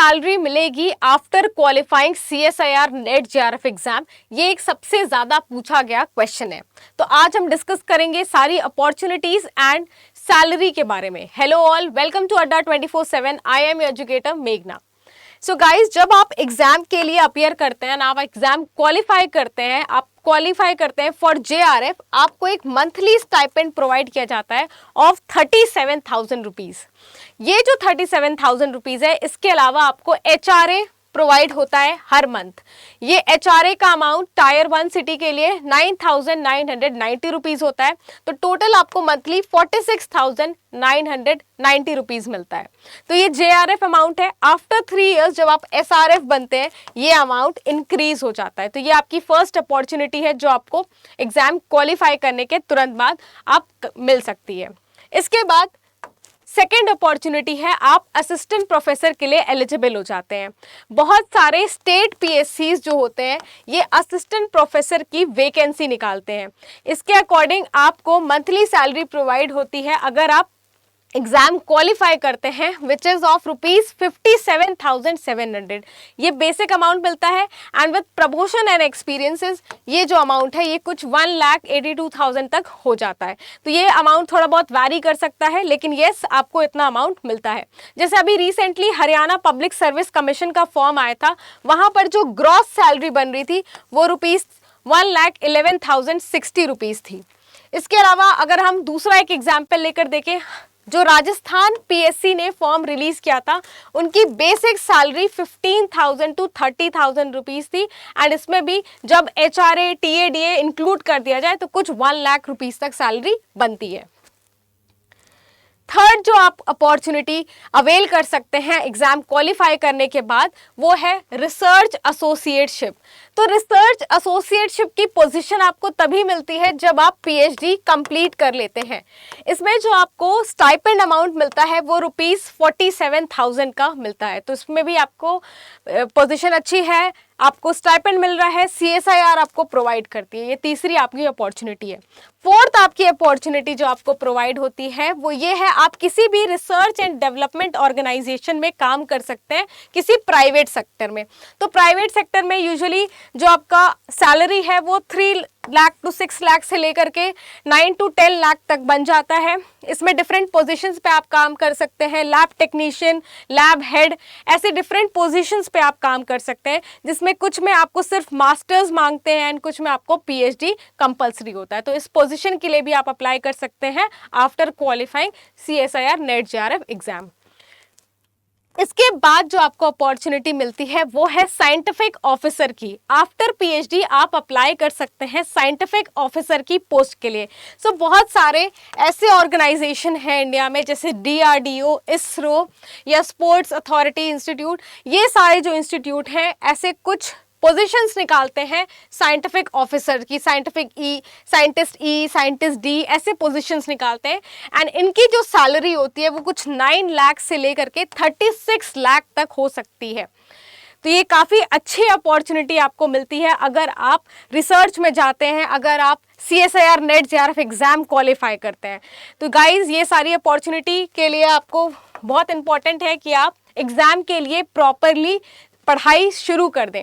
Salary मिलेगी after qualifying CSIR net JRF exam? ये एक सबसे ज्यादा पूछा गया क्वेश्चन है। तो आज हम डिस्कस करेंगे सारी अपॉर्चुनिटीज एंड सैलरी के बारे में। हेलो ऑल, वेलकम टू अड्डा 24/7। आई एम योर एजुकेटर मेघना। सो गाइज, जब आप एग्जाम के लिए अपियर करते हैं ना, आप एग्जाम क्वालिफाई करते हैं, आप क्वालिफाई करते हैं फॉर JRF, आपको एक मंथली स्टाइपेंड प्रोवाइड किया जाता है ऑफ 37,000 रुपीज। ये जो 37,000 रुपीज है, इसके अलावा आपको HRA प्रोवाइड होता है हर मंथ। ये HRA का अमाउंट टायर 1 सिटी के लिए 9,990 रुपीज होता है। तो टोटल आपको मंथली 46,990 रुपीज मिलता है। तो ये JRF अमाउंट है। आफ्टर 3 इयर्स जब आप SRF बनते हैं, ये अमाउंट इंक्रीज हो जाता है। तो ये आपकी फर्स्ट अपॉर्चुनिटी है जो आपको एग्जाम क्वालिफाई करने के तुरंत बाद आप मिल सकती है। इसके बाद सेकेंड अपॉर्चुनिटी है, आप असिस्टेंट प्रोफेसर के लिए एलिजिबल हो जाते हैं। बहुत सारे स्टेट PSCs जो होते हैं, ये असिस्टेंट प्रोफेसर की वैकेंसी निकालते हैं। इसके अकॉर्डिंग आपको मंथली सैलरी प्रोवाइड होती है अगर आप एग्जाम क्वालिफाई करते हैं, विच इज ऑफ ₹57,700। ये बेसिक अमाउंट मिलता है and with promotion and experiences ये जो अमाउंट है ये कुछ 1,82,000 तक हो जाता है। तो ये अमाउंट थोड़ा बहुत वैरी कर सकता है, लेकिन येस, आपको इतना अमाउंट मिलता है। जैसे अभी recently Haryana public service commission का फॉर्म आया था, वहां पर जो ग्रॉस सैलरी बन रही थी वो ₹1,11,060 थी। इसके अलावा अगर हम दूसरा एक एग्जाम्पल लेकर देखें, जो राजस्थान PSC ने फॉर्म रिलीज किया था, उनकी बेसिक सैलरी 15,000 to 30,000 रुपीज थी एंड इसमें भी जब HRA TADA इंक्लूड कर दिया जाए तो कुछ 1 लाख रुपीज तक सैलरी बनती है। थर्ड जो आप अपॉर्चुनिटी अवेल कर सकते हैं एग्जाम क्वालिफाई करने के बाद, वो है रिसर्च एसोसिएटशिप। तो रिसर्च एसोसिएटशिप की पोजीशन आपको तभी मिलती है जब आप PhD कंप्लीट कर लेते हैं। इसमें जो आपको स्टाइपेंड अमाउंट मिलता है वो ₹47,000 का मिलता है। तो इसमें भी आपको पोजीशन अच्छी है, आपको स्टाइपेंड मिल रहा है, CSIR आपको प्रोवाइड करती है। ये तीसरी आपकी अपॉर्चुनिटी है। फोर्थ आपकी अपॉर्चुनिटी जो आपको प्रोवाइड होती है वो ये है, आप किसी भी रिसर्च एंड डेवलपमेंट ऑर्गेनाइजेशन में काम कर सकते हैं, किसी प्राइवेट सेक्टर में। तो प्राइवेट सेक्टर में यूजुअली जो आपका सैलरी है वो 3 लाख to 6 लाख से लेकर के 9 to 10 लाख तक बन जाता है। इसमें डिफरेंट पोजीशंस पे आप काम कर सकते हैं, लैब टेक्नीशियन, लैब हेड, ऐसे डिफरेंट पोजीशंस पे आप काम कर सकते हैं, जिसमें कुछ में आपको सिर्फ मास्टर्स मांगते हैं एंड कुछ में आपको PhD कंपलसरी होता है। तो इस पोजीशन के लिए भी आप अप्लाई कर सकते हैं after qualifying CSIR net JRF exam. इसके बाद जो आपको अपॉर्चुनिटी मिलती है वो है साइंटिफिक ऑफिसर की। आफ्टर PhD आप अप्लाई कर सकते हैं साइंटिफिक ऑफिसर की पोस्ट के लिए। सो बहुत सारे ऐसे ऑर्गेनाइजेशन हैं इंडिया में, जैसे DRDO, ISRO या स्पोर्ट्स अथॉरिटी इंस्टीट्यूट। ये सारे जो इंस्टीट्यूट हैं ऐसे कुछ पोजीशंस निकालते हैं साइंटिफिक ऑफिसर की, साइंटिस्ट E, साइंटिस्ट D, ऐसे पोजीशंस निकालते हैं एंड इनकी जो सैलरी होती है वो कुछ 9 लाख से लेकर के 36 लाख तक हो सकती है। तो ये काफ़ी अच्छी अपॉर्चुनिटी आपको मिलती है अगर आप रिसर्च में जाते हैं, अगर आप CSIR net JRF exam qualify करते हैं। तो गाइज, ये सारी अपॉर्चुनिटी के लिए आपको बहुत इंपॉर्टेंट है कि आप एग्जाम के लिए प्रॉपरली पढ़ाई शुरू कर दें।